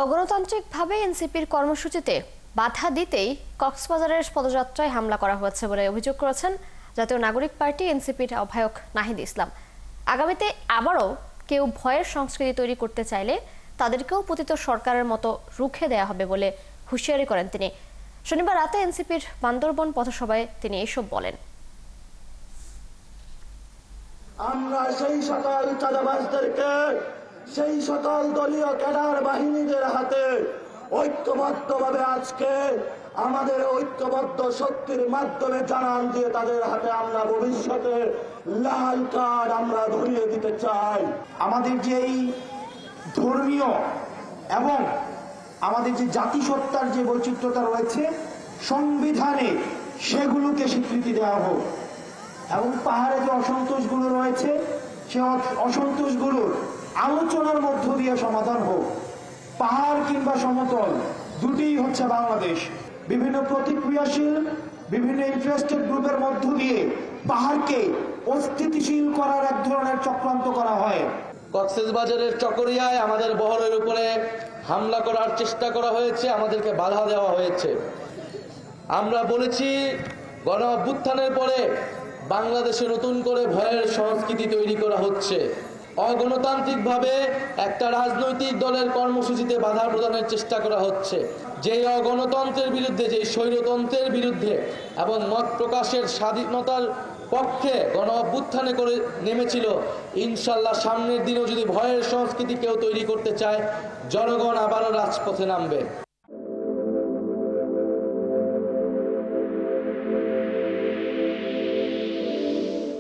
অগণতান্ত্রিকভাবে এনসিপির কর্মসূচিতে বাধা দিতেই কক্সবাজারের পদযাত্রায় হামলা করা হয়েছে বলে অভিযোগ করেছেন জাতীয় নাগরিক পার্টি এনসিপির আহ্বায়ক নাহিদ ইসলাম। আগামীতে আবারও কেউ ভয়ের সংস্কৃতি তৈরি করতে চাইলে তাদেরকেও পতিত সরকারের মতো রুখে দেয়া হবে বলে হুঁশিয়ারি করেন তিনি। শনিবার রাতে এনসিপির বান্দরবন পথসভায় তিনি এসব বলেন। আমরা সেই সকল চাঁদাবাজদেরকে, সেই সকল দলীয় ক্যাডার বাহিনীদের হাতে ঐক্যবদ্ধভাবে আজকে আমাদের ঐক্যবদ্ধ শক্তির মাধ্যমে জানান দিয়ে তাদের হাতে আমরা ভবিষ্যতে লাল কার্ড আমরা ধরিয়ে দিতে চাই। আমাদের যে এই ধর্মীয় এবং আমাদের যে জাতিসত্তার যে বৈচিত্র্যতা রয়েছে সংবিধানে সেগুলোকে স্বীকৃতি দেওয়া হোক এবং পাহাড়ে যে অসন্তোষগুলো রয়েছে সে অসন্তোষগুলোর আলোচনার মধ্য দিয়ে সমাধান হোক। পাহাড় কিংবা সমতল দুটিই হচ্ছে বাংলাদেশ। বিভিন্ন প্রতিক্রিয়াশীল বিভিন্ন ইন্টারেস্টেড গ্রুপের মধ্য দিয়ে পাহাড়কে অস্থিতিশীল করার এক ধরনের চক্রান্ত করা হয়। কক্সবাজারের চকরিয়ায় আমাদের বহরের উপরে হামলা করার চেষ্টা করা হয়েছে, আমাদেরকে বাধা দেওয়া হয়েছে। আমরা বলেছি গণ অভ্যুত্থানের পরে বাংলাদেশে নতুন করে ভয়ের সংস্কৃতি তৈরি করা হচ্ছে। অগণতান্ত্রিকভাবে একটা রাজনৈতিক দলের কর্মসূচিতে বাধা প্রদানের চেষ্টা করা হচ্ছে। যেই অগণতন্ত্রের বিরুদ্ধে, যেই স্বৈরতন্ত্রের বিরুদ্ধে এবং মত প্রকাশের স্বাধীনতার পক্ষে গণ অভ্যুত্থানে করে নেমেছিল, ইনশাল্লাহ সামনের দিনেও যদি ভয়ের সংস্কৃতি কেউ তৈরি করতে চায়, জনগণ আবারও রাজপথে নামবে।